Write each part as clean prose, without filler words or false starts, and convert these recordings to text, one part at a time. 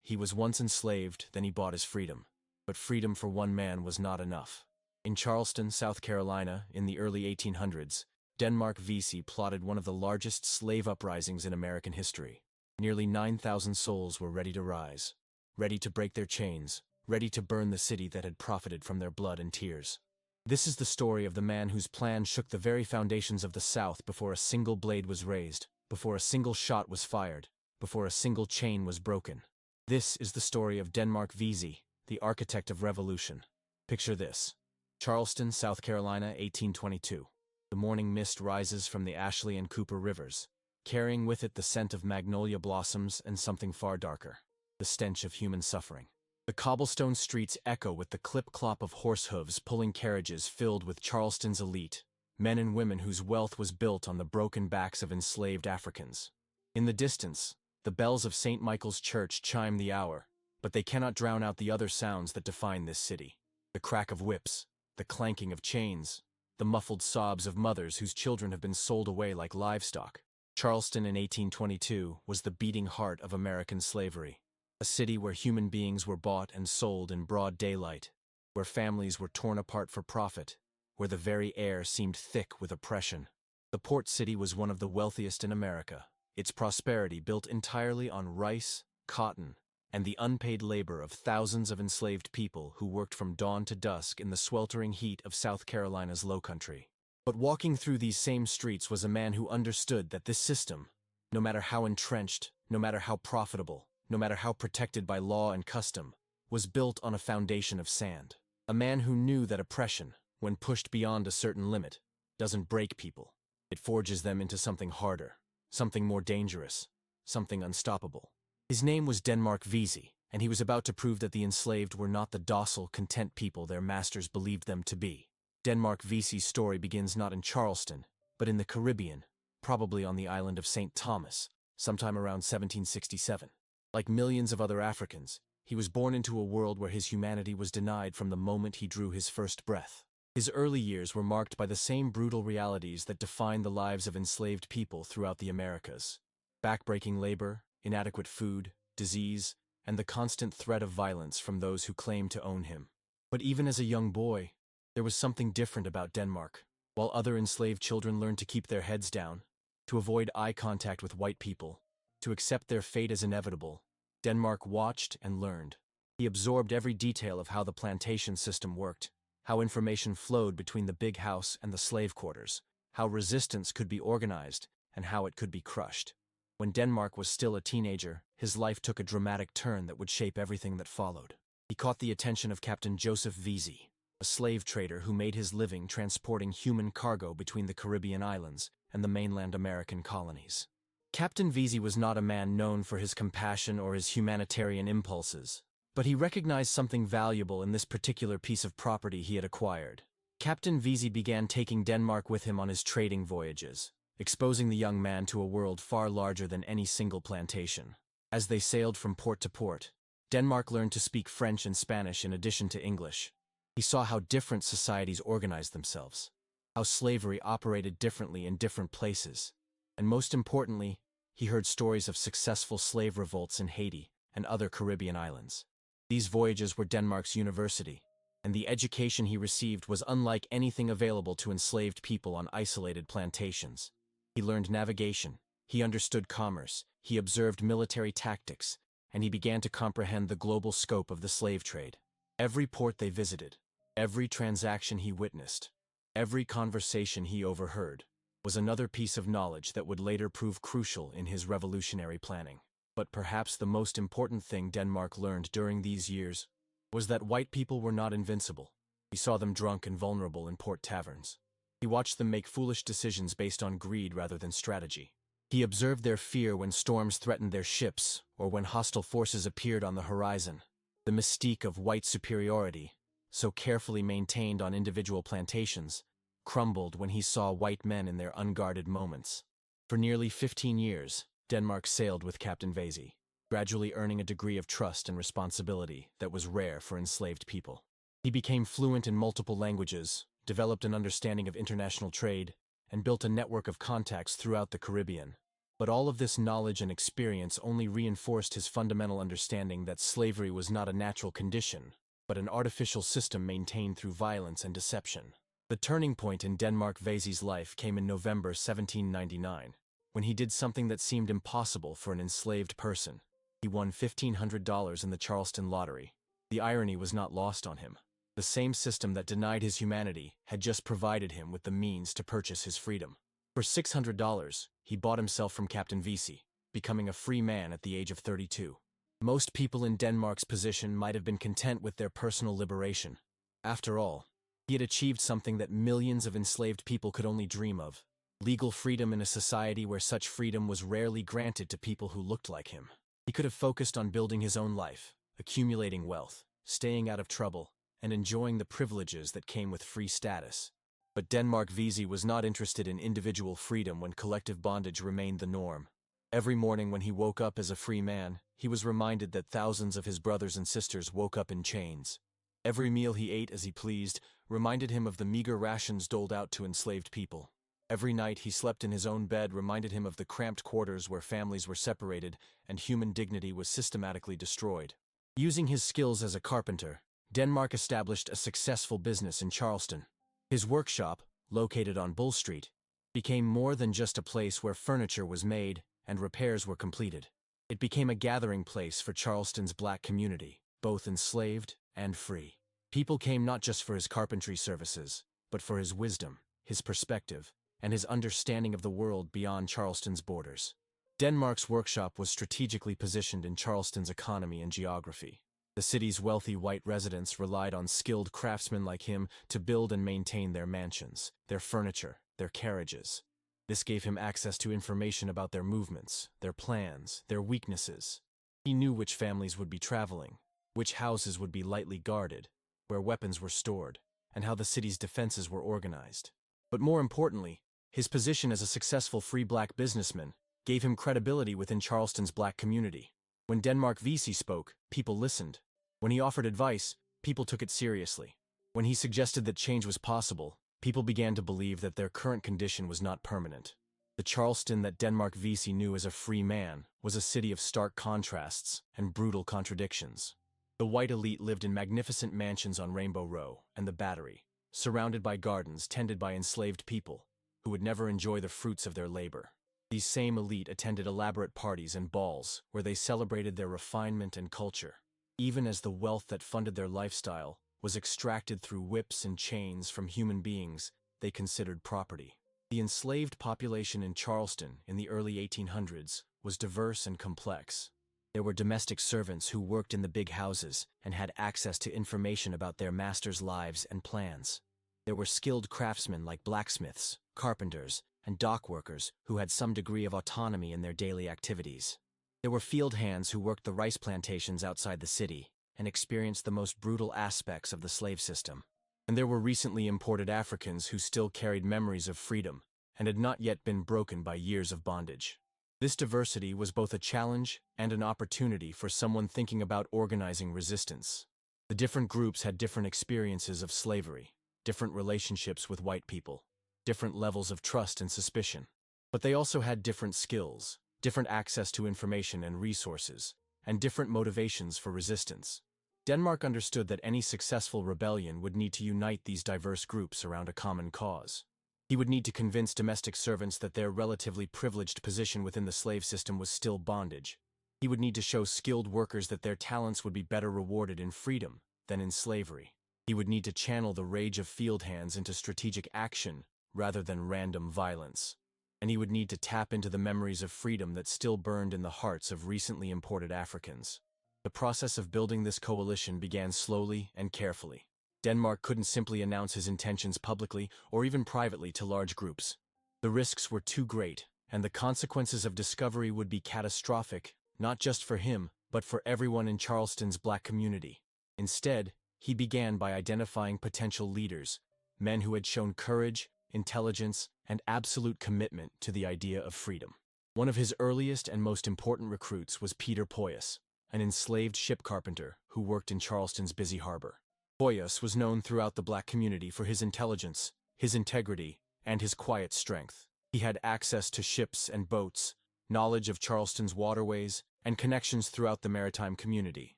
he was once enslaved, then he bought his freedom. But freedom for one man was not enough. In Charleston, South Carolina, in the early 1800s, Denmark Vesey plotted one of the largest slave uprisings in American history. Nearly 9,000 souls were ready to rise, ready to break their chains, ready to burn the city that had profited from their blood and tears. This is the story of the man whose plan shook the very foundations of the South before a single blade was raised, before a single shot was fired, before a single chain was broken. This is the story of Denmark Vesey, the architect of revolution. Picture this. Charleston, South Carolina, 1822. The morning mist rises from the Ashley and Cooper rivers, carrying with it the scent of magnolia blossoms and something far darker, the stench of human suffering. The cobblestone streets echo with the clip-clop of horse hooves pulling carriages filled with Charleston's elite, men and women whose wealth was built on the broken backs of enslaved Africans. In the distance, the bells of St. Michael's Church chime the hour, but they cannot drown out the other sounds that define this city. The crack of whips, the clanking of chains, the muffled sobs of mothers whose children have been sold away like livestock. Charleston in 1822 was the beating heart of American slavery, a city where human beings were bought and sold in broad daylight, where families were torn apart for profit, where the very air seemed thick with oppression. The port city was one of the wealthiest in America, its prosperity built entirely on rice, cotton, and the unpaid labor of thousands of enslaved people who worked from dawn to dusk in the sweltering heat of South Carolina's lowcountry. But walking through these same streets was a man who understood that this system, no matter how entrenched, no matter how profitable, no matter how protected by law and custom, was built on a foundation of sand. A man who knew that oppression, when pushed beyond a certain limit, doesn't break people. It forges them into something harder, something more dangerous, something unstoppable. His name was Denmark Vesey, and he was about to prove that the enslaved were not the docile, content people their masters believed them to be. Denmark Vesey's story begins not in Charleston, but in the Caribbean, probably on the island of St. Thomas, sometime around 1767. Like millions of other Africans, he was born into a world where his humanity was denied from the moment he drew his first breath. His early years were marked by the same brutal realities that defined the lives of enslaved people throughout the Americas. Backbreaking labor, inadequate food, disease, and the constant threat of violence from those who claimed to own him. But even as a young boy, there was something different about Denmark. While other enslaved children learned to keep their heads down, to avoid eye contact with white people, to accept their fate as inevitable, Denmark watched and learned. He absorbed every detail of how the plantation system worked, how information flowed between the big house and the slave quarters, how resistance could be organized, and how it could be crushed. When Denmark was still a teenager, his life took a dramatic turn that would shape everything that followed. He caught the attention of Captain Joseph Vesey, a slave trader who made his living transporting human cargo between the Caribbean islands and the mainland American colonies. Captain Vesey was not a man known for his compassion or his humanitarian impulses, but he recognized something valuable in this particular piece of property he had acquired. Captain Vesey began taking Denmark with him on his trading voyages, exposing the young man to a world far larger than any single plantation. As they sailed from port to port, Denmark learned to speak French and Spanish in addition to English. He saw how different societies organized themselves, how slavery operated differently in different places, and most importantly, he heard stories of successful slave revolts in Haiti and other Caribbean islands. These voyages were Denmark's university, and the education he received was unlike anything available to enslaved people on isolated plantations. He learned navigation, he understood commerce, he observed military tactics, and he began to comprehend the global scope of the slave trade. Every port they visited, every transaction he witnessed, every conversation he overheard, was another piece of knowledge that would later prove crucial in his revolutionary planning. But perhaps the most important thing Denmark learned during these years was that white people were not invincible. He saw them drunk and vulnerable in port taverns. He watched them make foolish decisions based on greed rather than strategy. He observed their fear when storms threatened their ships or when hostile forces appeared on the horizon. The mystique of white superiority, so carefully maintained on individual plantations, crumbled when he saw white men in their unguarded moments. For nearly 15 years, Denmark sailed with Captain Vesey, gradually earning a degree of trust and responsibility that was rare for enslaved people. He became fluent in multiple languages, developed an understanding of international trade, and built a network of contacts throughout the Caribbean. But all of this knowledge and experience only reinforced his fundamental understanding that slavery was not a natural condition, but an artificial system maintained through violence and deception. The turning point in Denmark Vesey's life came in November 1799, when he did something that seemed impossible for an enslaved person. He won $1,500 in the Charleston lottery. The irony was not lost on him. The same system that denied his humanity had just provided him with the means to purchase his freedom. For $600, he bought himself from Captain Vesey, becoming a free man at the age of 32. Most people in Denmark's position might have been content with their personal liberation. After all, he had achieved something that millions of enslaved people could only dream of: legal freedom in a society where such freedom was rarely granted to people who looked like him. He could have focused on building his own life, accumulating wealth, staying out of trouble, and enjoying the privileges that came with free status. But Denmark Vesey was not interested in individual freedom when collective bondage remained the norm. Every morning when he woke up as a free man, he was reminded that thousands of his brothers and sisters woke up in chains. Every meal he ate as he pleased reminded him of the meager rations doled out to enslaved people. Every night he slept in his own bed reminded him of the cramped quarters where families were separated and human dignity was systematically destroyed. Using his skills as a carpenter, Denmark established a successful business in Charleston. His workshop, located on Bull Street, became more than just a place where furniture was made and repairs were completed. It became a gathering place for Charleston's black community, both enslaved and free. People came not just for his carpentry services, but for his wisdom, his perspective, and his understanding of the world beyond Charleston's borders. Denmark's workshop was strategically positioned in Charleston's economy and geography. The city's wealthy white residents relied on skilled craftsmen like him to build and maintain their mansions, their furniture, their carriages. This gave him access to information about their movements, their plans, their weaknesses. He knew which families would be traveling, which houses would be lightly guarded, where weapons were stored, and how the city's defenses were organized. But more importantly, his position as a successful free black businessman gave him credibility within Charleston's black community. When Denmark Vesey spoke, people listened. When he offered advice, people took it seriously. When he suggested that change was possible, people began to believe that their current condition was not permanent. The Charleston that Denmark Vesey knew as a free man was a city of stark contrasts and brutal contradictions. The white elite lived in magnificent mansions on Rainbow Row and the Battery, surrounded by gardens tended by enslaved people who would never enjoy the fruits of their labor. These same elite attended elaborate parties and balls where they celebrated their refinement and culture, even as the wealth that funded their lifestyle was extracted through whips and chains from human beings they considered property. The enslaved population in Charleston in the early 1800s was diverse and complex. There were domestic servants who worked in the big houses and had access to information about their masters' lives and plans. There were skilled craftsmen like blacksmiths, carpenters, and dock workers who had some degree of autonomy in their daily activities. There were field hands who worked the rice plantations outside the city and experienced the most brutal aspects of the slave system. And there were recently imported Africans who still carried memories of freedom and had not yet been broken by years of bondage. This diversity was both a challenge and an opportunity for someone thinking about organizing resistance. The different groups had different experiences of slavery, different relationships with white people, different levels of trust and suspicion. But they also had different skills, different access to information and resources, and different motivations for resistance. Denmark understood that any successful rebellion would need to unite these diverse groups around a common cause. He would need to convince domestic servants that their relatively privileged position within the slave system was still bondage. He would need to show skilled workers that their talents would be better rewarded in freedom than in slavery. He would need to channel the rage of field hands into strategic action rather than random violence. And he would need to tap into the memories of freedom that still burned in the hearts of recently imported Africans. The process of building this coalition began slowly and carefully. Denmark couldn't simply announce his intentions publicly or even privately to large groups. The risks were too great, and the consequences of discovery would be catastrophic, not just for him, but for everyone in Charleston's black community. Instead, he began by identifying potential leaders, men who had shown courage, intelligence, and absolute commitment to the idea of freedom. One of his earliest and most important recruits was Peter Poyas, an enslaved ship carpenter who worked in Charleston's busy harbor. Poyas was known throughout the black community for his intelligence, his integrity, and his quiet strength. He had access to ships and boats, knowledge of Charleston's waterways, and connections throughout the maritime community.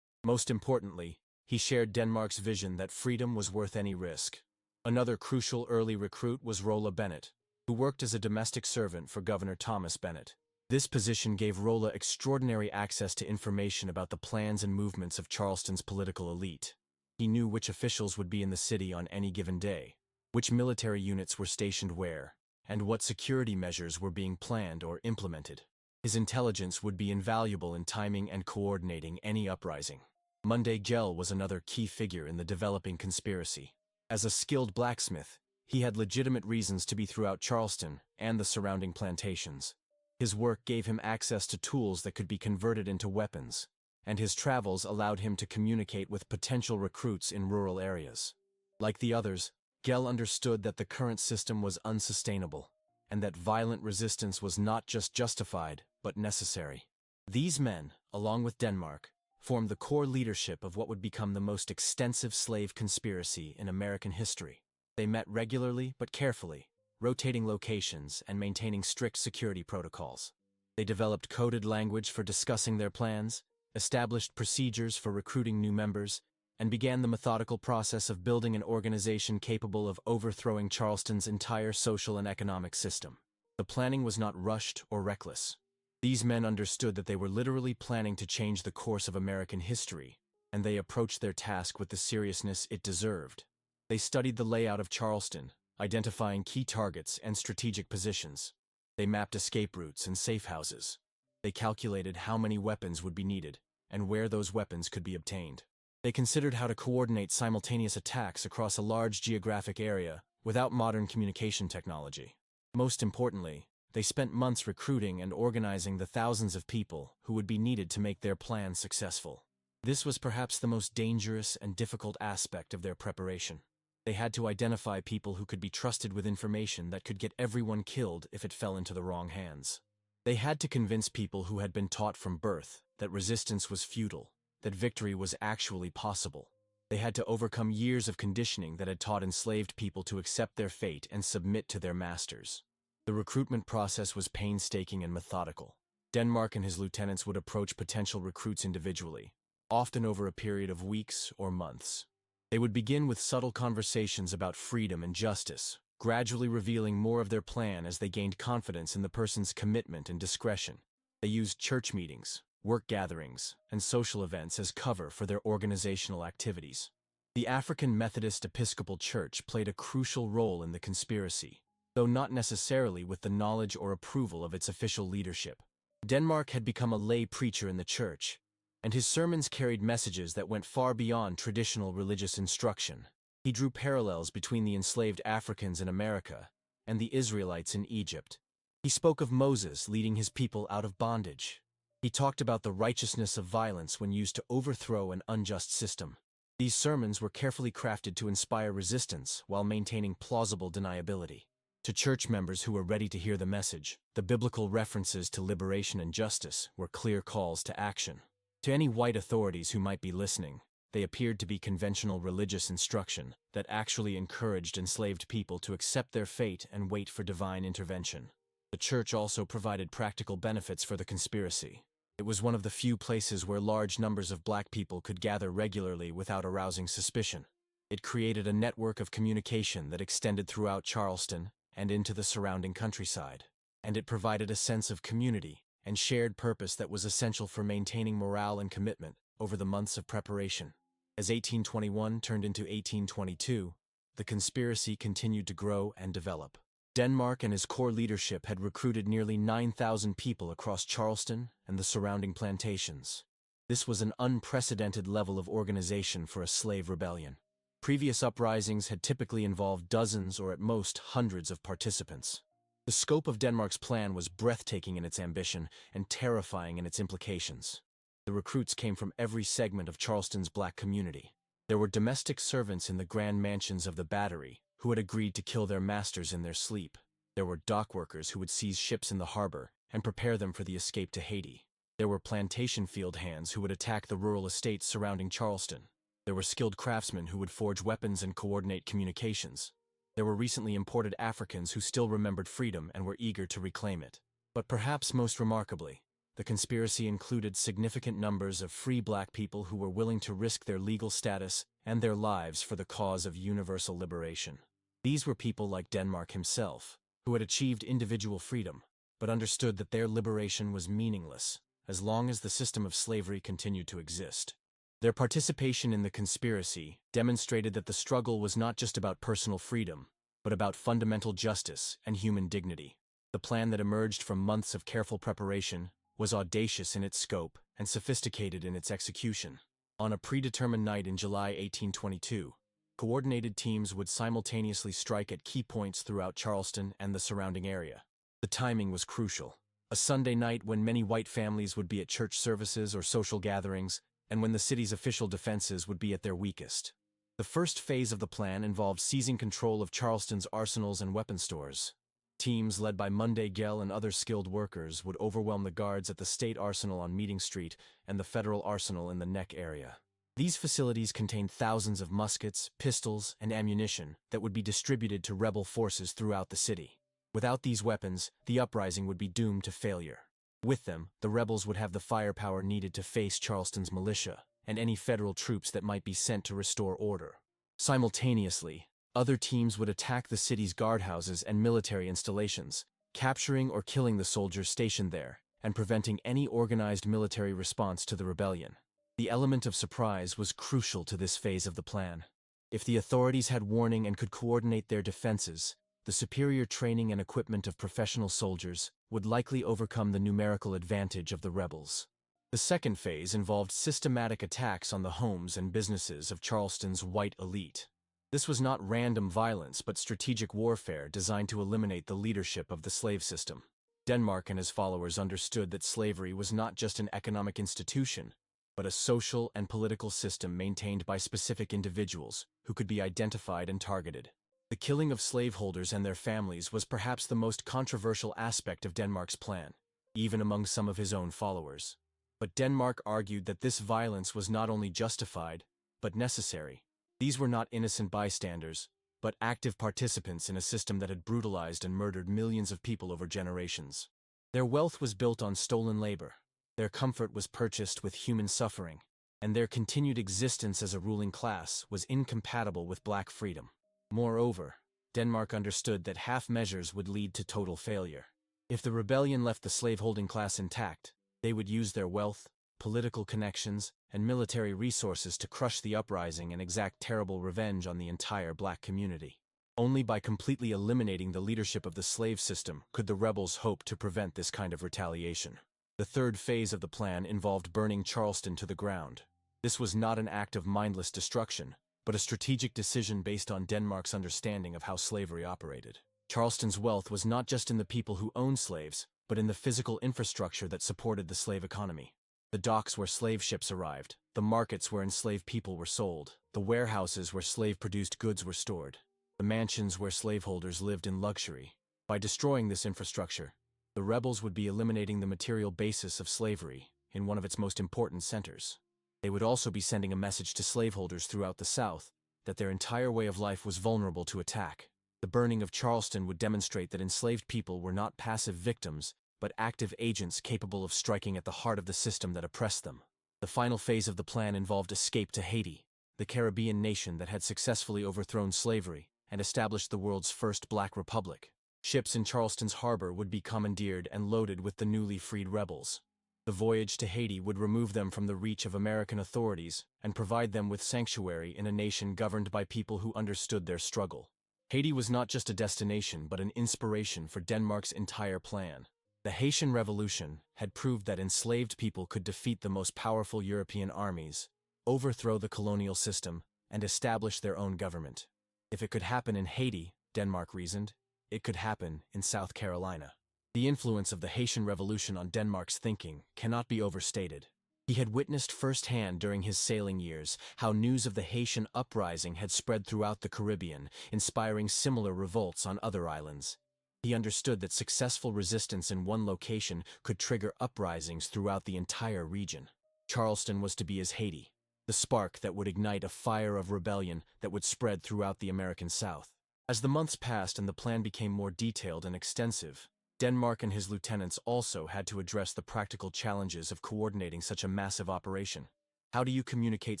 Most importantly, he shared Denmark's vision that freedom was worth any risk. Another crucial early recruit was Rolla Bennett, who worked as a domestic servant for Governor Thomas Bennett. This position gave Rolla extraordinary access to information about the plans and movements of Charleston's political elite. He knew which officials would be in the city on any given day, which military units were stationed where, and what security measures were being planned or implemented. His intelligence would be invaluable in timing and coordinating any uprising. Monday Gell was another key figure in the developing conspiracy. As a skilled blacksmith, he had legitimate reasons to be throughout Charleston and the surrounding plantations. His work gave him access to tools that could be converted into weapons, and his travels allowed him to communicate with potential recruits in rural areas. Like the others, Gell understood that the current system was unsustainable, and that violent resistance was not just justified, but necessary. These men, along with Denmark, formed the core leadership of what would become the most extensive slave conspiracy in American history. They met regularly but carefully, rotating locations and maintaining strict security protocols. They developed coded language for discussing their plans, established procedures for recruiting new members, and began the methodical process of building an organization capable of overthrowing Charleston's entire social and economic system. The planning was not rushed or reckless. These men understood that they were literally planning to change the course of American history, and they approached their task with the seriousness it deserved. They studied the layout of Charleston, identifying key targets and strategic positions. They mapped escape routes and safe houses. They calculated how many weapons would be needed, and where those weapons could be obtained. They considered how to coordinate simultaneous attacks across a large geographic area without modern communication technology. Most importantly, they spent months recruiting and organizing the thousands of people who would be needed to make their plan successful. This was perhaps the most dangerous and difficult aspect of their preparation. They had to identify people who could be trusted with information that could get everyone killed if it fell into the wrong hands. They had to convince people who had been taught from birth that resistance was futile, that victory was actually possible. They had to overcome years of conditioning that had taught enslaved people to accept their fate and submit to their masters. The recruitment process was painstaking and methodical. Denmark and his lieutenants would approach potential recruits individually, often over a period of weeks or months. They would begin with subtle conversations about freedom and justice, gradually revealing more of their plan as they gained confidence in the person's commitment and discretion. They used church meetings, work gatherings, and social events as cover for their organizational activities. The African Methodist Episcopal Church played a crucial role in the conspiracy, though not necessarily with the knowledge or approval of its official leadership. Denmark had become a lay preacher in the church, and his sermons carried messages that went far beyond traditional religious instruction. He drew parallels between the enslaved Africans in America and the Israelites in Egypt. He spoke of Moses leading his people out of bondage. He talked about the righteousness of violence when used to overthrow an unjust system. These sermons were carefully crafted to inspire resistance while maintaining plausible deniability. To church members who were ready to hear the message, the biblical references to liberation and justice were clear calls to action. To any white authorities who might be listening, they appeared to be conventional religious instruction that actually encouraged enslaved people to accept their fate and wait for divine intervention. The church also provided practical benefits for the conspiracy. It was one of the few places where large numbers of black people could gather regularly without arousing suspicion. It created a network of communication that extended throughout Charleston and into the surrounding countryside. And it provided a sense of community and shared purpose that was essential for maintaining morale and commitment over the months of preparation. As 1821 turned into 1822, the conspiracy continued to grow and develop. Denmark and his core leadership had recruited nearly 9,000 people across Charleston and the surrounding plantations. This was an unprecedented level of organization for a slave rebellion. Previous uprisings had typically involved dozens or at most hundreds of participants. The scope of Denmark's plan was breathtaking in its ambition and terrifying in its implications. The recruits came from every segment of Charleston's black community. There were domestic servants in the grand mansions of the Battery who had agreed to kill their masters in their sleep. There were dock workers who would seize ships in the harbor and prepare them for the escape to Haiti. There were plantation field hands who would attack the rural estates surrounding Charleston. There were skilled craftsmen who would forge weapons and coordinate communications. There were recently imported Africans who still remembered freedom and were eager to reclaim it. But perhaps most remarkably, the conspiracy included significant numbers of free black people who were willing to risk their legal status and their lives for the cause of universal liberation. These were people like Denmark himself, who had achieved individual freedom, but understood that their liberation was meaningless as long as the system of slavery continued to exist. Their participation in the conspiracy demonstrated that the struggle was not just about personal freedom, but about fundamental justice and human dignity. The plan that emerged from months of careful preparation was audacious in its scope and sophisticated in its execution. On a predetermined night in July 1822, coordinated teams would simultaneously strike at key points throughout Charleston and the surrounding area. The timing was crucial. A Sunday night when many white families would be at church services or social gatherings, and when the city's official defenses would be at their weakest. The first phase of the plan involved seizing control of Charleston's arsenals and weapon stores. Teams led by Monday Gell and other skilled workers would overwhelm the guards at the state arsenal on Meeting Street and the federal arsenal in the Neck area. These facilities contained thousands of muskets, pistols, and ammunition that would be distributed to rebel forces throughout the city. Without these weapons, the uprising would be doomed to failure. With them, the rebels would have the firepower needed to face Charleston's militia and any federal troops that might be sent to restore order. Simultaneously, other teams would attack the city's guardhouses and military installations, capturing or killing the soldiers stationed there and preventing any organized military response to the rebellion. The element of surprise was crucial to this phase of the plan. If the authorities had warning and could coordinate their defenses, the superior training and equipment of professional soldiers would likely overcome the numerical advantage of the rebels. The second phase involved systematic attacks on the homes and businesses of Charleston's white elite. This was not random violence but strategic warfare designed to eliminate the leadership of the slave system. Denmark and his followers understood that slavery was not just an economic institution, but a social and political system maintained by specific individuals who could be identified and targeted. The killing of slaveholders and their families was perhaps the most controversial aspect of Denmark's plan, even among some of his own followers. But Denmark argued that this violence was not only justified, but necessary. These were not innocent bystanders, but active participants in a system that had brutalized and murdered millions of people over generations. Their wealth was built on stolen labor. Their comfort was purchased with human suffering, and their continued existence as a ruling class was incompatible with black freedom. Moreover, Denmark understood that half measures would lead to total failure. If the rebellion left the slaveholding class intact, they would use their wealth, political connections, and military resources to crush the uprising and exact terrible revenge on the entire black community. Only by completely eliminating the leadership of the slave system could the rebels hope to prevent this kind of retaliation. The third phase of the plan involved burning Charleston to the ground. This was not an act of mindless destruction, but a strategic decision based on Denmark's understanding of how slavery operated. Charleston's wealth was not just in the people who owned slaves, but in the physical infrastructure that supported the slave economy. The docks where slave ships arrived, the markets where enslaved people were sold, the warehouses where slave-produced goods were stored, the mansions where slaveholders lived in luxury. By destroying this infrastructure, the rebels would be eliminating the material basis of slavery in one of its most important centers. They would also be sending a message to slaveholders throughout the South that their entire way of life was vulnerable to attack. The burning of Charleston would demonstrate that enslaved people were not passive victims, but active agents capable of striking at the heart of the system that oppressed them. The final phase of the plan involved escape to Haiti, the Caribbean nation that had successfully overthrown slavery and established the world's first black republic. Ships in Charleston's harbor would be commandeered and loaded with the newly freed rebels. The voyage to Haiti would remove them from the reach of American authorities and provide them with sanctuary in a nation governed by people who understood their struggle. Haiti was not just a destination but an inspiration for Denmark's entire plan. The Haitian Revolution had proved that enslaved people could defeat the most powerful European armies, overthrow the colonial system, and establish their own government. If it could happen in Haiti, Denmark reasoned, it could happen in South Carolina. The influence of the Haitian Revolution on Denmark's thinking cannot be overstated. He had witnessed firsthand during his sailing years how news of the Haitian uprising had spread throughout the Caribbean, inspiring similar revolts on other islands. He understood that successful resistance in one location could trigger uprisings throughout the entire region. Charleston was to be his Haiti, the spark that would ignite a fire of rebellion that would spread throughout the American South. As the months passed and the plan became more detailed and extensive, Denmark and his lieutenants also had to address the practical challenges of coordinating such a massive operation. How do you communicate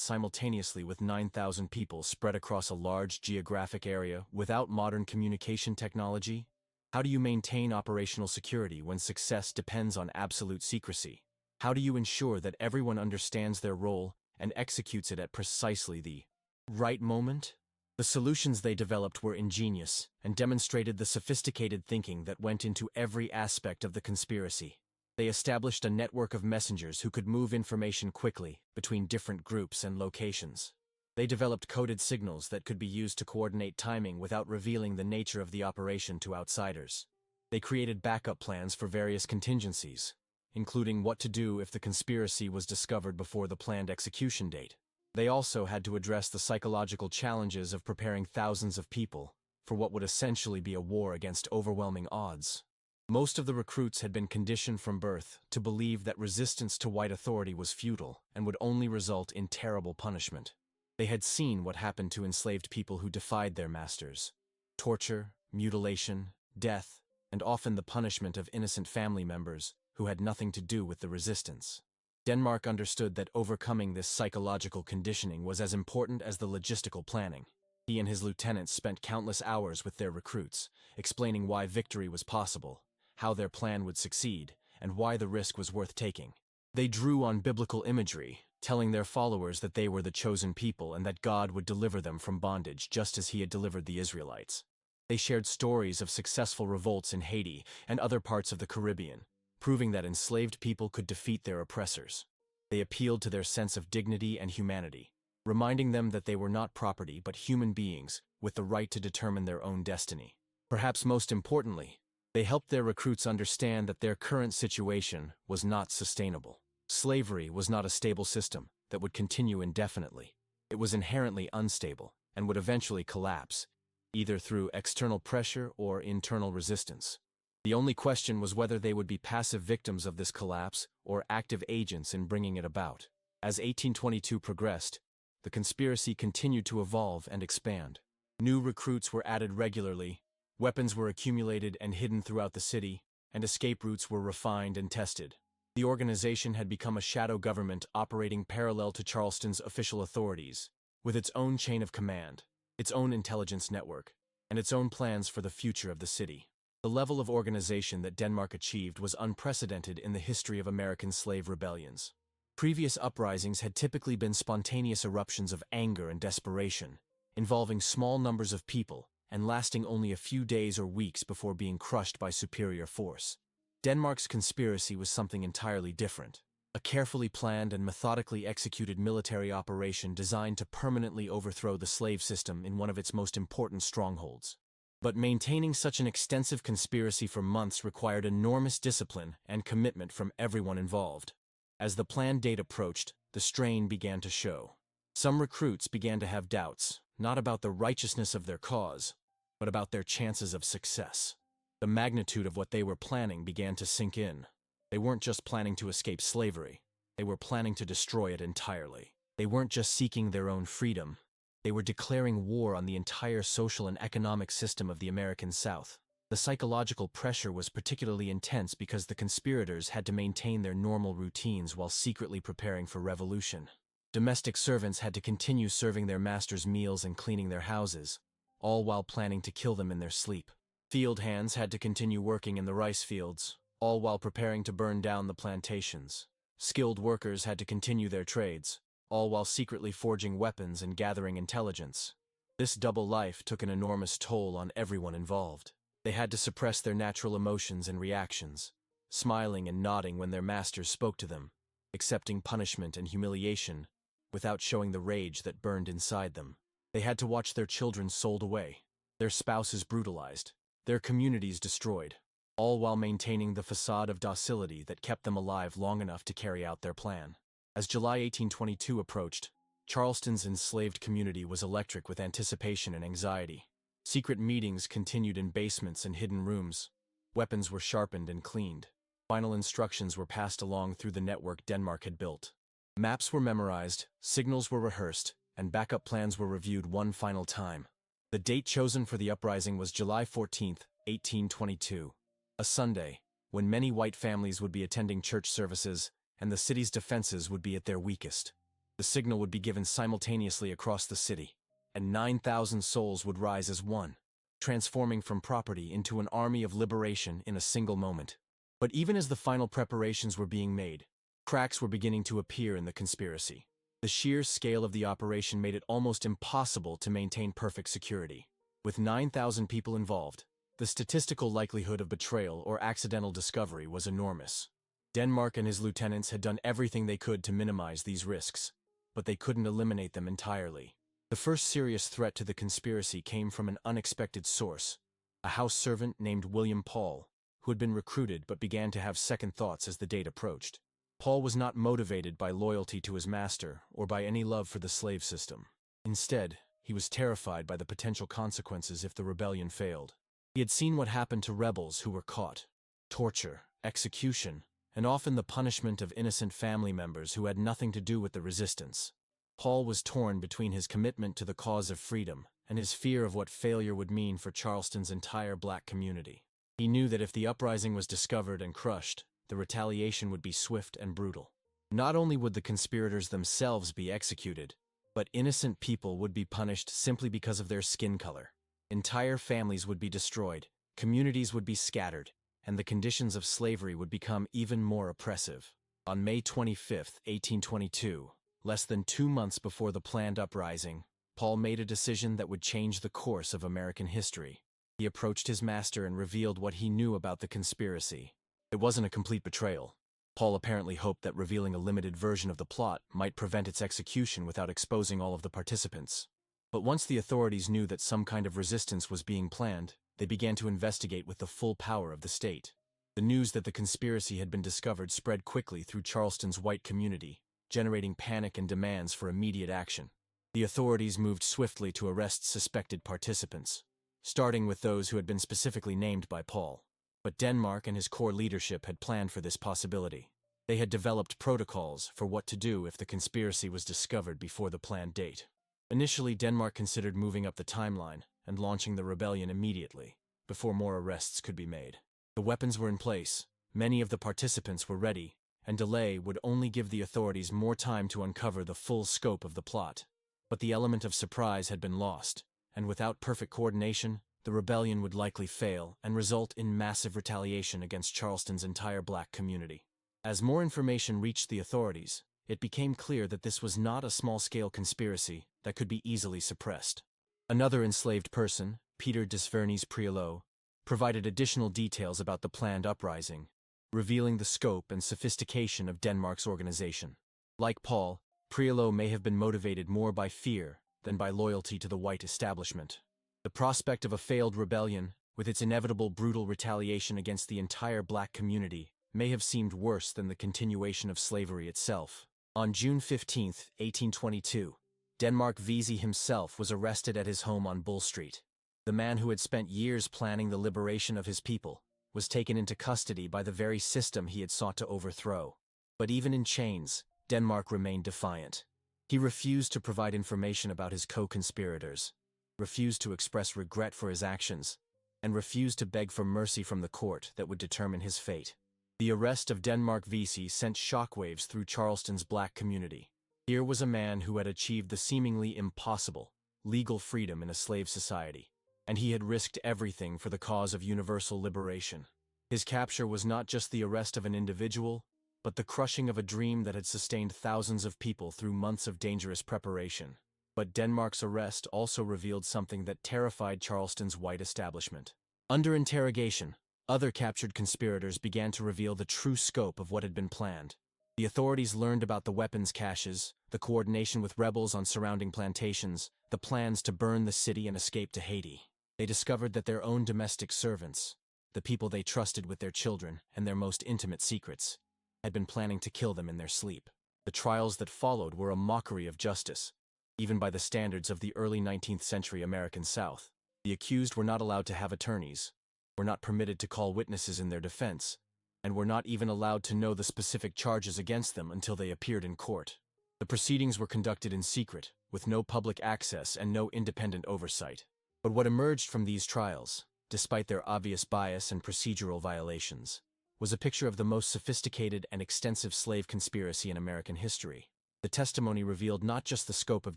simultaneously with 9,000 people spread across a large geographic area without modern communication technology? How do you maintain operational security when success depends on absolute secrecy? How do you ensure that everyone understands their role and executes it at precisely the right moment? The solutions they developed were ingenious and demonstrated the sophisticated thinking that went into every aspect of the conspiracy. They established a network of messengers who could move information quickly between different groups and locations. They developed coded signals that could be used to coordinate timing without revealing the nature of the operation to outsiders. They created backup plans for various contingencies, including what to do if the conspiracy was discovered before the planned execution date. They also had to address the psychological challenges of preparing thousands of people for what would essentially be a war against overwhelming odds. Most of the recruits had been conditioned from birth to believe that resistance to white authority was futile and would only result in terrible punishment. They had seen what happened to enslaved people who defied their masters: torture, mutilation, death, and often the punishment of innocent family members who had nothing to do with the resistance. Denmark understood that overcoming this psychological conditioning was as important as the logistical planning. He and his lieutenants spent countless hours with their recruits, explaining why victory was possible, how their plan would succeed, and why the risk was worth taking. They drew on biblical imagery, telling their followers that they were the chosen people and that God would deliver them from bondage just as he had delivered the Israelites. They shared stories of successful revolts in Haiti and other parts of the Caribbean, proving that enslaved people could defeat their oppressors. They appealed to their sense of dignity and humanity, reminding them that they were not property but human beings with the right to determine their own destiny. Perhaps most importantly, they helped their recruits understand that their current situation was not sustainable. Slavery was not a stable system that would continue indefinitely. It was inherently unstable and would eventually collapse, either through external pressure or internal resistance. The only question was whether they would be passive victims of this collapse or active agents in bringing it about. As 1822 progressed, the conspiracy continued to evolve and expand. New recruits were added regularly, weapons were accumulated and hidden throughout the city, and escape routes were refined and tested. The organization had become a shadow government operating parallel to Charleston's official authorities, with its own chain of command, its own intelligence network, and its own plans for the future of the city. The level of organization that Denmark achieved was unprecedented in the history of American slave rebellions. Previous uprisings had typically been spontaneous eruptions of anger and desperation, involving small numbers of people and lasting only a few days or weeks before being crushed by superior force. Denmark's conspiracy was something entirely different, a carefully planned and methodically executed military operation designed to permanently overthrow the slave system in one of its most important strongholds. But maintaining such an extensive conspiracy for months required enormous discipline and commitment from everyone involved. As the planned date approached, the strain began to show. Some recruits began to have doubts, not about the righteousness of their cause, but about their chances of success. The magnitude of what they were planning began to sink in. They weren't just planning to escape slavery. They were planning to destroy it entirely. They weren't just seeking their own freedom. They were declaring war on the entire social and economic system of the American South. The psychological pressure was particularly intense because the conspirators had to maintain their normal routines while secretly preparing for revolution. Domestic servants had to continue serving their masters' meals and cleaning their houses, all while planning to kill them in their sleep. Field hands had to continue working in the rice fields, all while preparing to burn down the plantations. Skilled workers had to continue their trades, all while secretly forging weapons and gathering intelligence. This double life took an enormous toll on everyone involved. They had to suppress their natural emotions and reactions, smiling and nodding when their masters spoke to them, accepting punishment and humiliation without showing the rage that burned inside them. They had to watch their children sold away, their spouses brutalized, their communities destroyed, all while maintaining the facade of docility that kept them alive long enough to carry out their plan. As July 1822 approached, Charleston's enslaved community was electric with anticipation and anxiety. Secret meetings continued in basements and hidden rooms. Weapons were sharpened and cleaned. Final instructions were passed along through the network Denmark had built. Maps were memorized, signals were rehearsed, and backup plans were reviewed one final time. The date chosen for the uprising was July 14, 1822. A Sunday, when many white families would be attending church services and the city's defenses would be at their weakest. The signal would be given simultaneously across the city, and 9,000 souls would rise as one, transforming from property into an army of liberation in a single moment. But even as the final preparations were being made, cracks were beginning to appear in the conspiracy. The sheer scale of the operation made it almost impossible to maintain perfect security. With 9,000 people involved, the statistical likelihood of betrayal or accidental discovery was enormous. Denmark and his lieutenants had done everything they could to minimize these risks, but they couldn't eliminate them entirely. The first serious threat to the conspiracy came from an unexpected source, a house servant named William Paul, who had been recruited but began to have second thoughts as the date approached. Paul was not motivated by loyalty to his master or by any love for the slave system. Instead, he was terrified by the potential consequences if the rebellion failed. He had seen what happened to rebels who were caught: torture, execution, and often the punishment of innocent family members who had nothing to do with the resistance. Paul was torn between his commitment to the cause of freedom and his fear of what failure would mean for Charleston's entire black community. He knew that if the uprising was discovered and crushed, the retaliation would be swift and brutal. Not only would the conspirators themselves be executed, but innocent people would be punished simply because of their skin color. Entire families would be destroyed, communities would be scattered, and the conditions of slavery would become even more oppressive. On May 25, 1822, less than 2 months before the planned uprising, Paul made a decision that would change the course of American history. He approached his master and revealed what he knew about the conspiracy. It wasn't a complete betrayal. Paul apparently hoped that revealing a limited version of the plot might prevent its execution without exposing all of the participants. But once the authorities knew that some kind of resistance was being planned, they began to investigate with the full power of the state. The news that the conspiracy had been discovered spread quickly through Charleston's white community, generating panic and demands for immediate action. The authorities moved swiftly to arrest suspected participants, starting with those who had been specifically named by Paul. But Denmark and his core leadership had planned for this possibility. They had developed protocols for what to do if the conspiracy was discovered before the planned date. Initially, Denmark considered moving up the timeline and launching the rebellion immediately, before more arrests could be made. The weapons were in place, many of the participants were ready, and delay would only give the authorities more time to uncover the full scope of the plot. But the element of surprise had been lost, and without perfect coordination, the rebellion would likely fail and result in massive retaliation against Charleston's entire black community. As more information reached the authorities, it became clear that this was not a small-scale conspiracy that could be easily suppressed. Another enslaved person, Peter Desvernis-Prielot, provided additional details about the planned uprising, revealing the scope and sophistication of Denmark's organization. Like Paul, Prielot may have been motivated more by fear than by loyalty to the white establishment. The prospect of a failed rebellion, with its inevitable brutal retaliation against the entire black community, may have seemed worse than the continuation of slavery itself. On June 15, 1822, Denmark Vesey himself was arrested at his home on Bull Street. The man who had spent years planning the liberation of his people was taken into custody by the very system he had sought to overthrow. But even in chains, Denmark remained defiant. He refused to provide information about his co-conspirators, refused to express regret for his actions, and refused to beg for mercy from the court that would determine his fate. The arrest of Denmark Vesey sent shockwaves through Charleston's black community. Here was a man who had achieved the seemingly impossible, legal freedom in a slave society, and he had risked everything for the cause of universal liberation. His capture was not just the arrest of an individual, but the crushing of a dream that had sustained thousands of people through months of dangerous preparation. But Denmark's arrest also revealed something that terrified Charleston's white establishment. Under interrogation, other captured conspirators began to reveal the true scope of what had been planned. The authorities learned about the weapons caches, the coordination with rebels on surrounding plantations, the plans to burn the city and escape to Haiti. They discovered that their own domestic servants, the people they trusted with their children and their most intimate secrets, had been planning to kill them in their sleep. The trials that followed were a mockery of justice, even by the standards of the early 19th century American South. The accused were not allowed to have attorneys, were not permitted to call witnesses in their defense, and were not even allowed to know the specific charges against them until they appeared in court. The proceedings were conducted in secret, with no public access and no independent oversight. But what emerged from these trials, despite their obvious bias and procedural violations, was a picture of the most sophisticated and extensive slave conspiracy in American history. The testimony revealed not just the scope of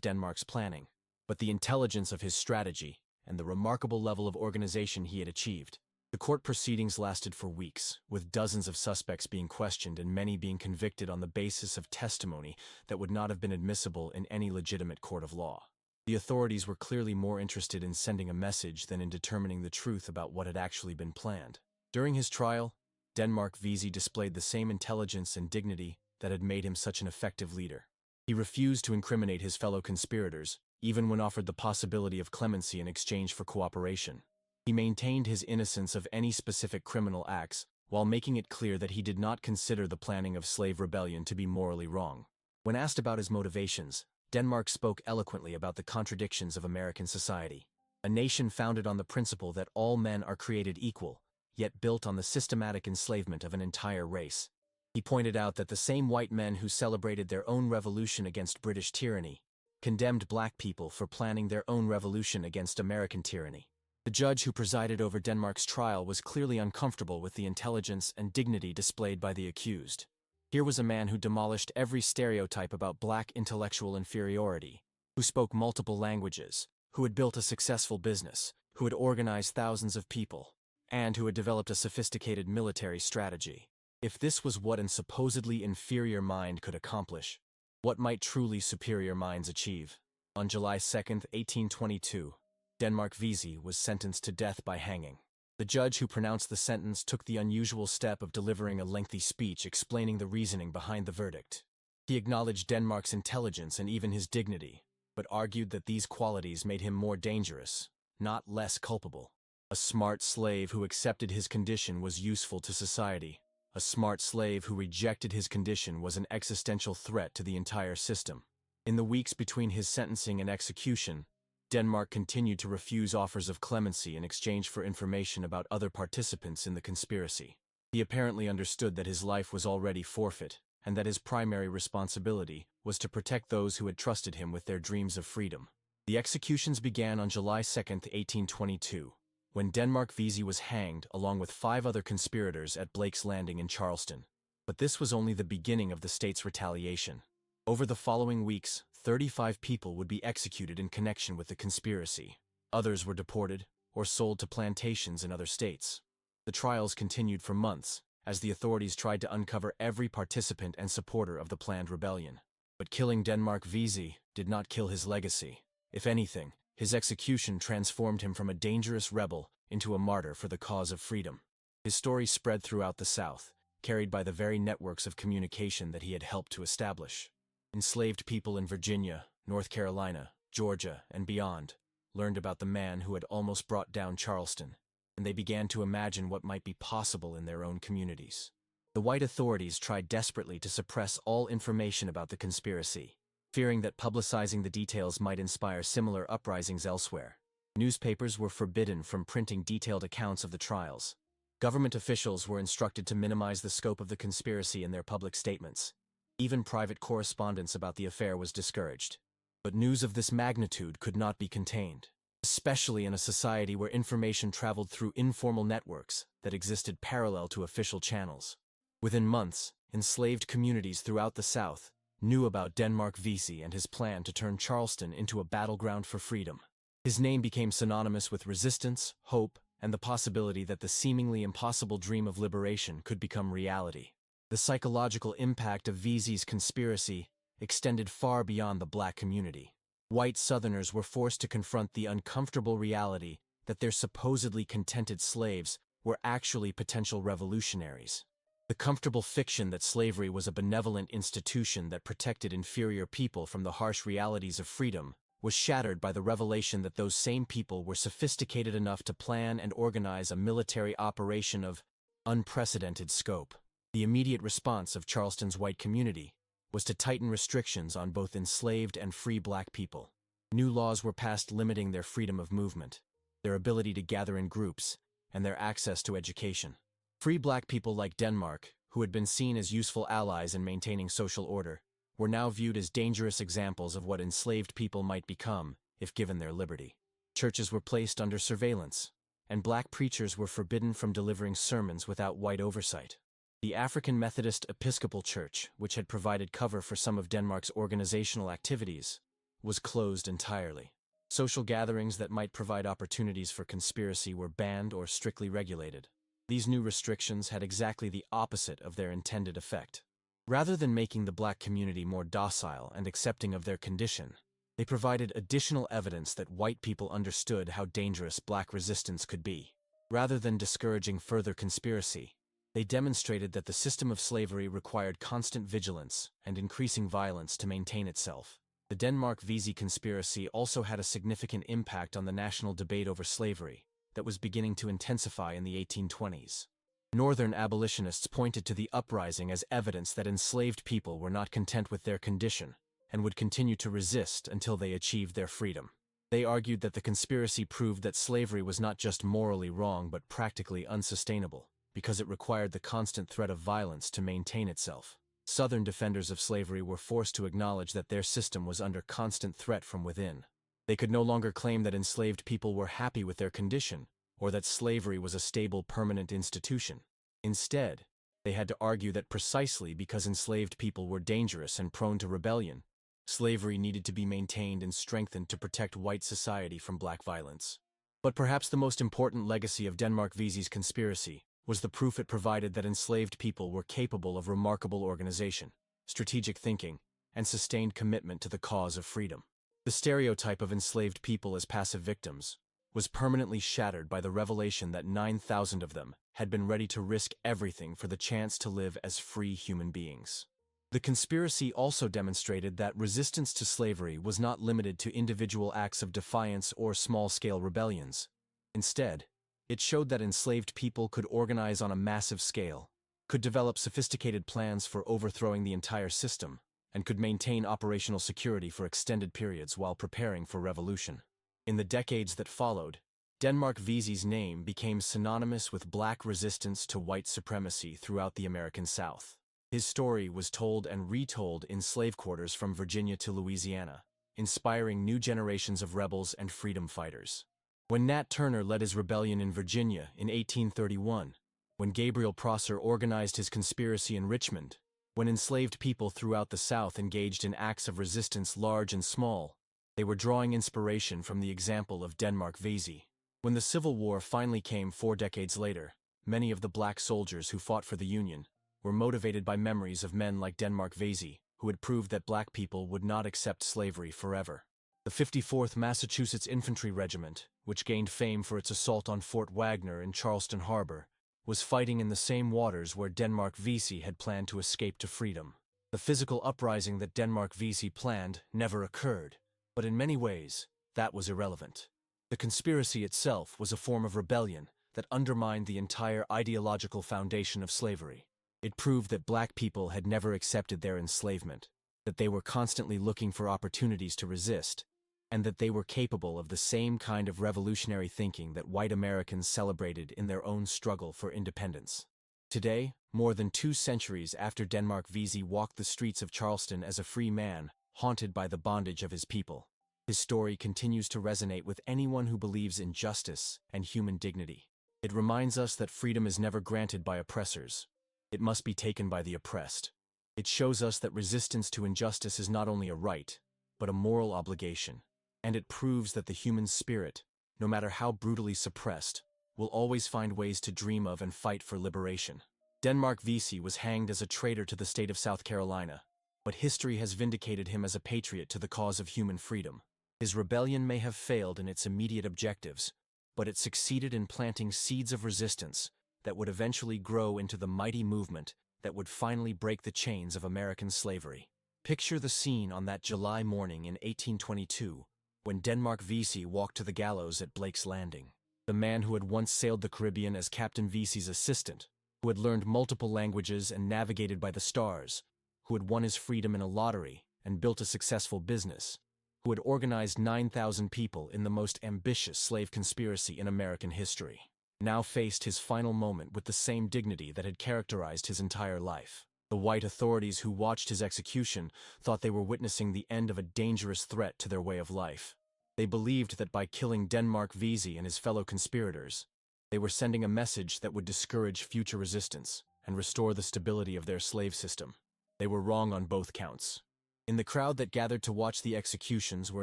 Denmark's planning, but the intelligence of his strategy and the remarkable level of organization he had achieved. The court proceedings lasted for weeks, with dozens of suspects being questioned and many being convicted on the basis of testimony that would not have been admissible in any legitimate court of law. The authorities were clearly more interested in sending a message than in determining the truth about what had actually been planned. During his trial, Denmark Vesey displayed the same intelligence and dignity that had made him such an effective leader. He refused to incriminate his fellow conspirators, even when offered the possibility of clemency in exchange for cooperation. He maintained his innocence of any specific criminal acts, while making it clear that he did not consider the planning of slave rebellion to be morally wrong. When asked about his motivations, Denmark spoke eloquently about the contradictions of American society. A nation founded on the principle that all men are created equal, yet built on the systematic enslavement of an entire race. He pointed out that the same white men who celebrated their own revolution against British tyranny condemned black people for planning their own revolution against American tyranny. The judge who presided over Denmark's trial was clearly uncomfortable with the intelligence and dignity displayed by the accused. Here was a man who demolished every stereotype about black intellectual inferiority, who spoke multiple languages, who had built a successful business, who had organized thousands of people, and who had developed a sophisticated military strategy. If this was what an supposedly inferior mind could accomplish, what might truly superior minds achieve? On July 2, 1822, Denmark Vesey was sentenced to death by hanging. The judge who pronounced the sentence took the unusual step of delivering a lengthy speech explaining the reasoning behind the verdict. He acknowledged Denmark's intelligence and even his dignity, but argued that these qualities made him more dangerous, not less culpable. A smart slave who accepted his condition was useful to society. A smart slave who rejected his condition was an existential threat to the entire system. In the weeks between his sentencing and execution, Denmark continued to refuse offers of clemency in exchange for information about other participants in the conspiracy. He apparently understood that his life was already forfeit, and that his primary responsibility was to protect those who had trusted him with their dreams of freedom. The executions began on July 2, 1822, when Denmark Vesey was hanged along with 5 other conspirators at Blake's Landing in Charleston. But this was only the beginning of the state's retaliation. Over the following weeks, 35 people would be executed in connection with the conspiracy. Others were deported or sold to plantations in other states. The trials continued for months, as the authorities tried to uncover every participant and supporter of the planned rebellion. But killing Denmark Vesey did not kill his legacy. If anything, his execution transformed him from a dangerous rebel into a martyr for the cause of freedom. His story spread throughout the South, carried by the very networks of communication that he had helped to establish. Enslaved people in Virginia, North Carolina, Georgia, and beyond learned about the man who had almost brought down Charleston, and they began to imagine what might be possible in their own communities. The white authorities tried desperately to suppress all information about the conspiracy, fearing that publicizing the details might inspire similar uprisings elsewhere. Newspapers were forbidden from printing detailed accounts of the trials. Government officials were instructed to minimize the scope of the conspiracy in their public statements. Even private correspondence about the affair was discouraged. But news of this magnitude could not be contained, especially in a society where information traveled through informal networks that existed parallel to official channels. Within months, enslaved communities throughout the South knew about Denmark Vesey and his plan to turn Charleston into a battleground for freedom. His name became synonymous with resistance, hope, and the possibility that the seemingly impossible dream of liberation could become reality. The psychological impact of Vesey's conspiracy extended far beyond the black community. White Southerners were forced to confront the uncomfortable reality that their supposedly contented slaves were actually potential revolutionaries. The comfortable fiction that slavery was a benevolent institution that protected inferior people from the harsh realities of freedom was shattered by the revelation that those same people were sophisticated enough to plan and organize a military operation of unprecedented scope. The immediate response of Charleston's white community was to tighten restrictions on both enslaved and free black people. New laws were passed limiting their freedom of movement, their ability to gather in groups, and their access to education. Free black people like Denmark, who had been seen as useful allies in maintaining social order, were now viewed as dangerous examples of what enslaved people might become if given their liberty. Churches were placed under surveillance, and black preachers were forbidden from delivering sermons without white oversight. The African Methodist Episcopal Church, which had provided cover for some of Denmark's organizational activities, was closed entirely. Social gatherings that might provide opportunities for conspiracy were banned or strictly regulated. These new restrictions had exactly the opposite of their intended effect. Rather than making the black community more docile and accepting of their condition, they provided additional evidence that white people understood how dangerous black resistance could be. Rather than discouraging further conspiracy, they demonstrated that the system of slavery required constant vigilance and increasing violence to maintain itself. The Denmark Vesey conspiracy also had a significant impact on the national debate over slavery that was beginning to intensify in the 1820s. Northern abolitionists pointed to the Uprising as evidence that enslaved people were not content with their condition and would continue to resist until they achieved their freedom. They argued that the conspiracy proved that slavery was not just morally wrong but practically unsustainable, because it required the constant threat of violence to maintain itself. Southern defenders of slavery were forced to acknowledge that their system was under constant threat from within. They could no longer claim that enslaved people were happy with their condition, or that slavery was a stable, permanent institution. Instead, they had to argue that precisely because enslaved people were dangerous and prone to rebellion, slavery needed to be maintained and strengthened to protect white society from black violence. But perhaps the most important legacy of Denmark Vesey's conspiracy was the proof it provided that enslaved people were capable of remarkable organization, strategic thinking, and sustained commitment to the cause of freedom. The stereotype of enslaved people as passive victims was permanently shattered by the revelation that 9,000 of them had been ready to risk everything for the chance to live as free human beings. The conspiracy also demonstrated that resistance to slavery was not limited to individual acts of defiance or small-scale rebellions. Instead, it showed that enslaved people could organize on a massive scale, could develop sophisticated plans for overthrowing the entire system, and could maintain operational security for extended periods while preparing for revolution. In the decades that followed, Denmark Vesey's name became synonymous with black resistance to white supremacy throughout the American South. His story was told and retold in slave quarters from Virginia to Louisiana, inspiring new generations of rebels and freedom fighters. When Nat Turner led his rebellion in Virginia in 1831, when Gabriel Prosser organized his conspiracy in Richmond, when enslaved people throughout the South engaged in acts of resistance large and small, they were drawing inspiration from the example of Denmark Vesey. When the Civil War finally came 4 decades later, many of the black soldiers who fought for the Union were motivated by memories of men like Denmark Vesey, who had proved that black people would not accept slavery forever. The 54th Massachusetts Infantry Regiment, which gained fame for its assault on Fort Wagner in Charleston Harbor, was fighting in the same waters where Denmark Vesey had planned to escape to freedom. The physical uprising that Denmark Vesey planned never occurred, but in many ways, that was irrelevant. The conspiracy itself was a form of rebellion that undermined the entire ideological foundation of slavery. It proved that black people had never accepted their enslavement, that they were constantly looking for opportunities to resist, and that they were capable of the same kind of revolutionary thinking that white Americans celebrated in their own struggle for independence. Today, more than 2 centuries after Denmark Vesey walked the streets of Charleston as a free man, haunted by the bondage of his people, his story continues to resonate with anyone who believes in justice and human dignity. It reminds us that freedom is never granted by oppressors. It must be taken by the oppressed. It shows us that resistance to injustice is not only a right, but a moral obligation. And it proves that the human spirit, no matter how brutally suppressed, will always find ways to dream of and fight for liberation. Denmark Vesey was hanged as a traitor to the state of South Carolina, but history has vindicated him as a patriot to the cause of human freedom. His rebellion may have failed in its immediate objectives, but it succeeded in planting seeds of resistance that would eventually grow into the mighty movement that would finally break the chains of American slavery. Picture the scene on that July morning in 1822, when Denmark Vesey walked to the gallows at Blake's Landing. The man who had once sailed the Caribbean as Captain Vesey's assistant, who had learned multiple languages and navigated by the stars, who had won his freedom in a lottery and built a successful business, who had organized 9,000 people in the most ambitious slave conspiracy in American history, now faced his final moment with the same dignity that had characterized his entire life. The white authorities who watched his execution thought they were witnessing the end of a dangerous threat to their way of life. They believed that by killing Denmark Vesey and his fellow conspirators, They were sending a message that would discourage future resistance and restore the stability of their slave system. They were wrong on both counts. In the crowd that gathered to watch the executions were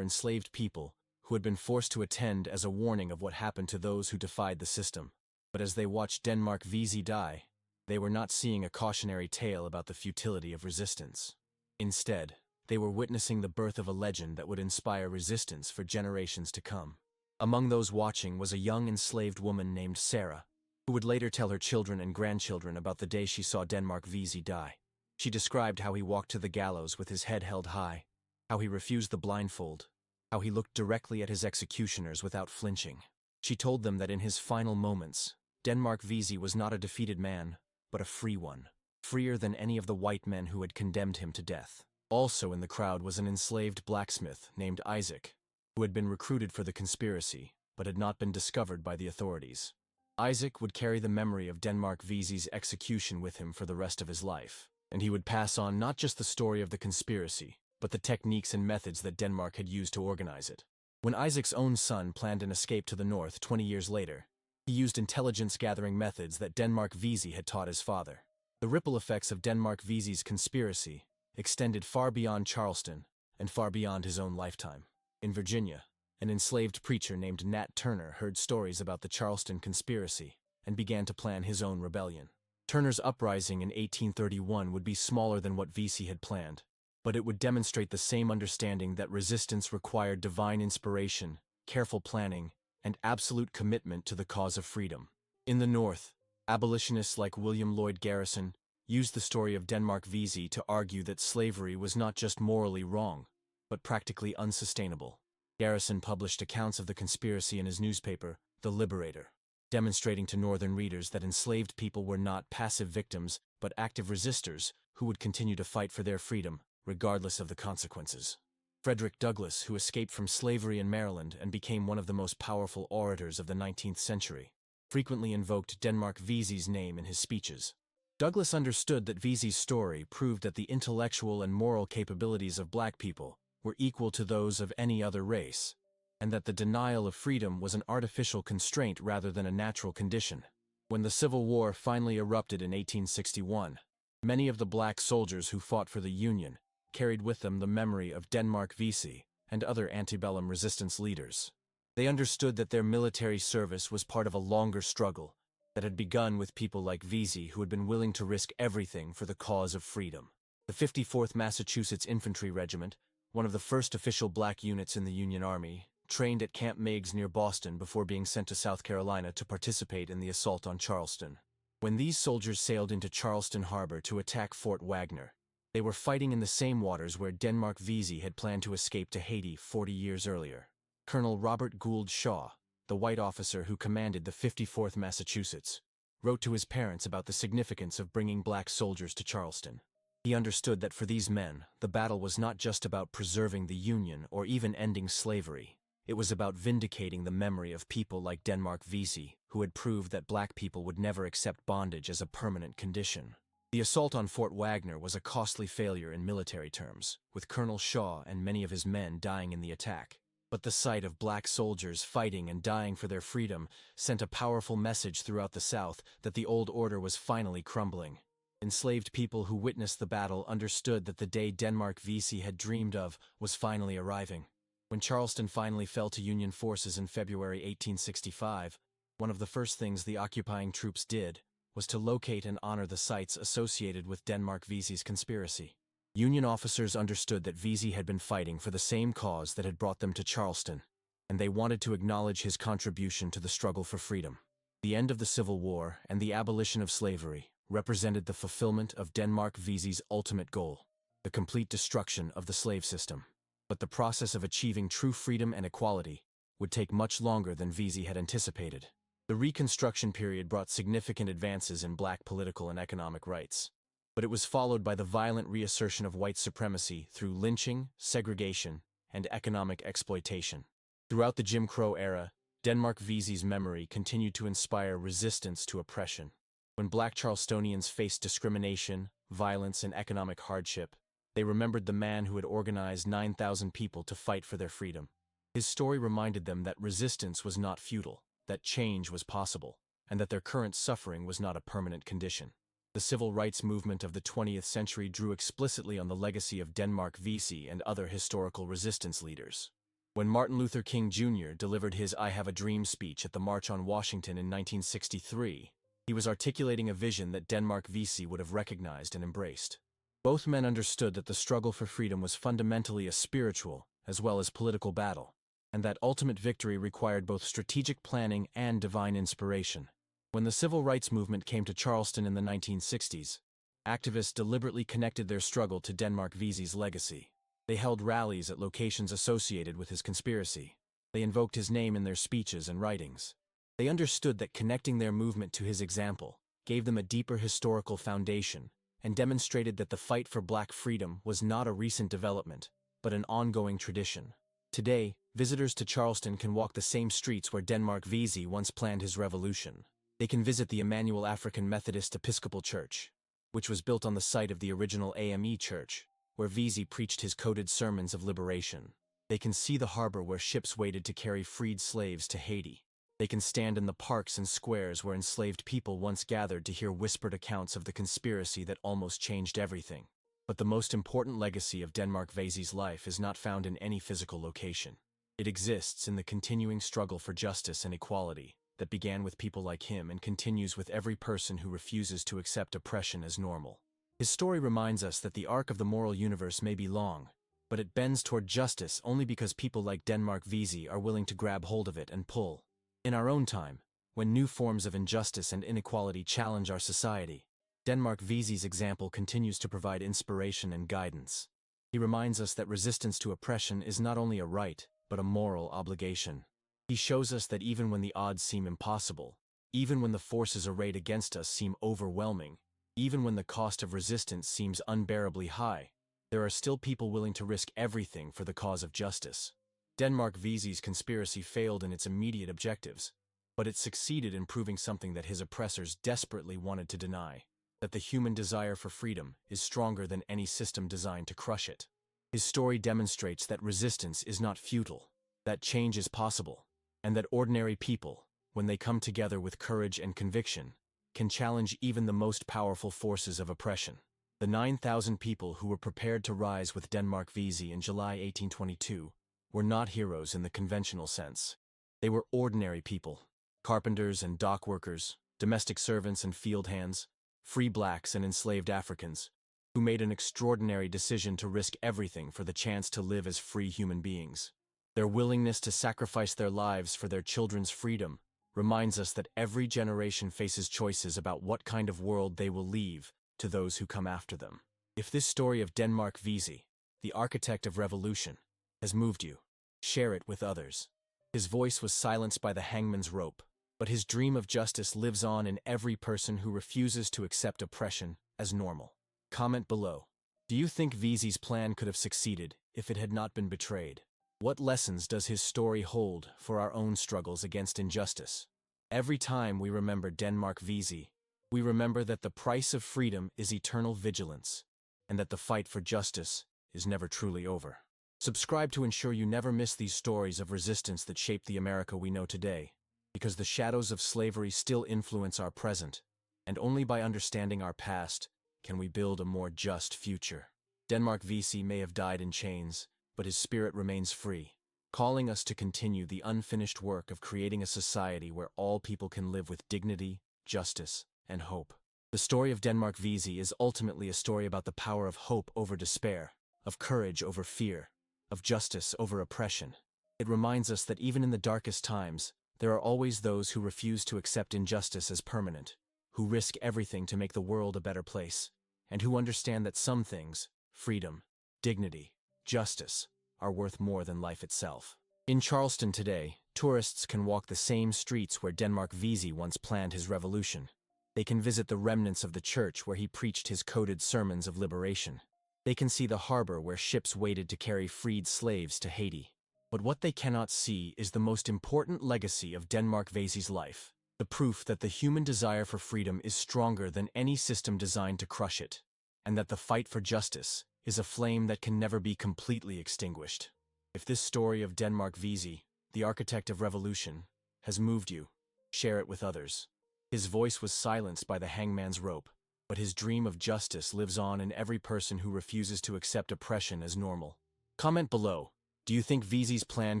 enslaved people who had been forced to attend as a warning of what happened to those who defied the system. But as they watched Denmark Vesey die, they were not seeing a cautionary tale about the futility of resistance. Instead, they were witnessing the birth of a legend that would inspire resistance for generations to come. Among those watching was a young enslaved woman named Sarah, who would later tell her children and grandchildren about the day she saw Denmark Vesey die. She described how he walked to the gallows with his head held high, how he refused the blindfold, how he looked directly at his executioners without flinching. She told them that in his final moments, Denmark Vesey was not a defeated man, but a free one, freer than any of the white men who had condemned him to death. Also in the crowd was an enslaved blacksmith named Isaac, who had been recruited for the conspiracy, but had not been discovered by the authorities. Isaac would carry the memory of Denmark Vesey's execution with him for the rest of his life, and he would pass on not just the story of the conspiracy, but the techniques and methods that Denmark had used to organize it. When Isaac's own son planned an escape to the north 20 years later, he used intelligence-gathering methods that Denmark Vesey had taught his father. The ripple effects of Denmark Vesey's conspiracy extended far beyond Charleston and far beyond his own lifetime. In Virginia, an enslaved preacher named Nat Turner heard stories about the Charleston conspiracy and began to plan his own rebellion. Turner's uprising in 1831 would be smaller than what Vesey had planned, but it would demonstrate the same understanding that resistance required divine inspiration, careful planning, and absolute commitment to the cause of freedom. In the North, abolitionists like William Lloyd Garrison used the story of Denmark Vesey to argue that slavery was not just morally wrong, but practically unsustainable. Garrison published accounts of the conspiracy in his newspaper, The Liberator, demonstrating to Northern readers that enslaved people were not passive victims, but active resistors who would continue to fight for their freedom, regardless of the consequences. Frederick Douglass, who escaped from slavery in Maryland and became one of the most powerful orators of the 19th century, frequently invoked Denmark Vesey's name in his speeches. Douglass understood that Vesey's story proved that the intellectual and moral capabilities of black people were equal to those of any other race, and that the denial of freedom was an artificial constraint rather than a natural condition. When the Civil War finally erupted in 1861, many of the black soldiers who fought for the Union carried with them the memory of Denmark Vesey and other antebellum resistance leaders. They understood that their military service was part of a longer struggle that had begun with people like Vesey who had been willing to risk everything for the cause of freedom. The 54th Massachusetts Infantry Regiment, one of the first official black units in the Union Army, trained at Camp Meigs near Boston before being sent to South Carolina to participate in the assault on Charleston. When these soldiers sailed into Charleston Harbor to attack Fort Wagner, they were fighting in the same waters where Denmark Vesey had planned to escape to Haiti 40 years earlier. Colonel Robert Gould Shaw, the white officer who commanded the 54th Massachusetts, wrote to his parents about the significance of bringing black soldiers to Charleston. He understood that for these men, the battle was not just about preserving the Union or even ending slavery. It was about vindicating the memory of people like Denmark Vesey, who had proved that black people would never accept bondage as a permanent condition. The assault on Fort Wagner was a costly failure in military terms, with Colonel Shaw and many of his men dying in the attack. But the sight of black soldiers fighting and dying for their freedom sent a powerful message throughout the South that the old order was finally crumbling. Enslaved people who witnessed the battle understood that the day Denmark Vesey had dreamed of was finally arriving. When Charleston finally fell to Union forces in February 1865, one of the first things the occupying troops did was to locate and honor the sites associated with Denmark Vesey's conspiracy. Union officers understood that Vesey had been fighting for the same cause that had brought them to Charleston, and they wanted to acknowledge his contribution to the struggle for freedom. The end of the Civil War and the abolition of slavery represented the fulfillment of Denmark Vesey's ultimate goal, the complete destruction of the slave system. But the process of achieving true freedom and equality would take much longer than Vesey had anticipated. The Reconstruction period brought significant advances in black political and economic rights, but it was followed by the violent reassertion of white supremacy through lynching, segregation, and economic exploitation. Throughout the Jim Crow era, Denmark Vesey's memory continued to inspire resistance to oppression. When black Charlestonians faced discrimination, violence, and economic hardship, they remembered the man who had organized 9,000 people to fight for their freedom. His story reminded them that resistance was not futile, that change was possible, and that their current suffering was not a permanent condition. The civil rights movement of the 20th century drew explicitly on the legacy of Denmark Vesey and other historical resistance leaders. When Martin Luther King Jr. delivered his "I Have a Dream" speech at the March on Washington in 1963, he was articulating a vision that Denmark Vesey would have recognized and embraced. Both men understood that the struggle for freedom was fundamentally a spiritual as well as political battle, and that ultimate victory required both strategic planning and divine inspiration. When the civil rights movement came to Charleston in the 1960s, activists deliberately connected their struggle to Denmark Vesey's legacy. They held rallies at locations associated with his conspiracy. They invoked his name in their speeches and writings. They understood that connecting their movement to his example gave them a deeper historical foundation and demonstrated that the fight for black freedom was not a recent development, but an ongoing tradition. Today, visitors to Charleston can walk the same streets where Denmark Vesey once planned his revolution. They can visit the Emmanuel African Methodist Episcopal Church, which was built on the site of the original AME Church, where Vesey preached his coded sermons of liberation. They can see the harbor where ships waited to carry freed slaves to Haiti. They can stand in the parks and squares where enslaved people once gathered to hear whispered accounts of the conspiracy that almost changed everything. But the most important legacy of Denmark Vesey's life is not found in any physical location. It exists in the continuing struggle for justice and equality that began with people like him and continues with every person who refuses to accept oppression as normal. His story reminds us that the arc of the moral universe may be long, but it bends toward justice only because people like Denmark Vesey are willing to grab hold of it and pull. In our own time, when new forms of injustice and inequality challenge our society, Denmark Vesey's example continues to provide inspiration and guidance. He reminds us that resistance to oppression is not only a right, but a moral obligation. He shows us that even when the odds seem impossible, even when the forces arrayed against us seem overwhelming, even when the cost of resistance seems unbearably high, there are still people willing to risk everything for the cause of justice. Denmark Vesey's conspiracy failed in its immediate objectives, but it succeeded in proving something that his oppressors desperately wanted to deny: that the human desire for freedom is stronger than any system designed to crush it. His story demonstrates that resistance is not futile, that change is possible, and that ordinary people, when they come together with courage and conviction, can challenge even the most powerful forces of oppression. The 9,000 people who were prepared to rise with Denmark Vesey in July 1822 were not heroes in the conventional sense. They were ordinary people: carpenters and dock workers, domestic servants and field hands, free blacks and enslaved Africans, who made an extraordinary decision to risk everything for the chance to live as free human beings. Their willingness to sacrifice their lives for their children's freedom reminds us that every generation faces choices about what kind of world they will leave to those who come after them. If this story of Denmark Vesey, the architect of revolution, has moved you, share it with others. His voice was silenced by the hangman's rope, but his dream of justice lives on in every person who refuses to accept oppression as normal. Comment below. Do you think Vesey's plan could have succeeded if it had not been betrayed? What lessons does his story hold for our own struggles against injustice? Every time we remember Denmark Vesey, we remember that the price of freedom is eternal vigilance, and that the fight for justice is never truly over. Subscribe to ensure you never miss these stories of resistance that shaped the America we know today, because the shadows of slavery still influence our present, and only by understanding our past can we build a more just future. Denmark Vesey may have died in chains, but his spirit remains free, calling us to continue the unfinished work of creating a society where all people can live with dignity, justice, and hope. The story of Denmark Vesey is ultimately a story about the power of hope over despair, of courage over fear, of justice over oppression. It reminds us that even in the darkest times, there are always those who refuse to accept injustice as permanent, who risk everything to make the world a better place, and who understand that some things, freedom, dignity, justice, are worth more than life itself. In Charleston today, tourists can walk the same streets where Denmark Vesey once planned his revolution. They can visit the remnants of the church where he preached his coded sermons of liberation. They can see the harbor where ships waited to carry freed slaves to Haiti. But what they cannot see is the most important legacy of Denmark Vesey's life: the proof that the human desire for freedom is stronger than any system designed to crush it, and that the fight for justice is a flame that can never be completely extinguished. If this story of Denmark Vesey, the architect of revolution, has moved you, share it with others. His voice was silenced by the hangman's rope, but his dream of justice lives on in every person who refuses to accept oppression as normal. Comment below. Do you think Vesey's plan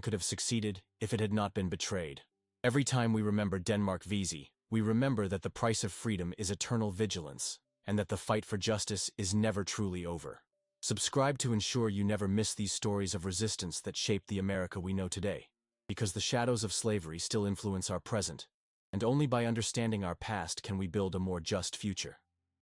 could have succeeded if it had not been betrayed? Every time we remember Denmark Vesey, we remember that the price of freedom is eternal vigilance, and that the fight for justice is never truly over. Subscribe to ensure you never miss these stories of resistance that shaped the America we know today, because the shadows of slavery still influence our present, and only by understanding our past can we build a more just future.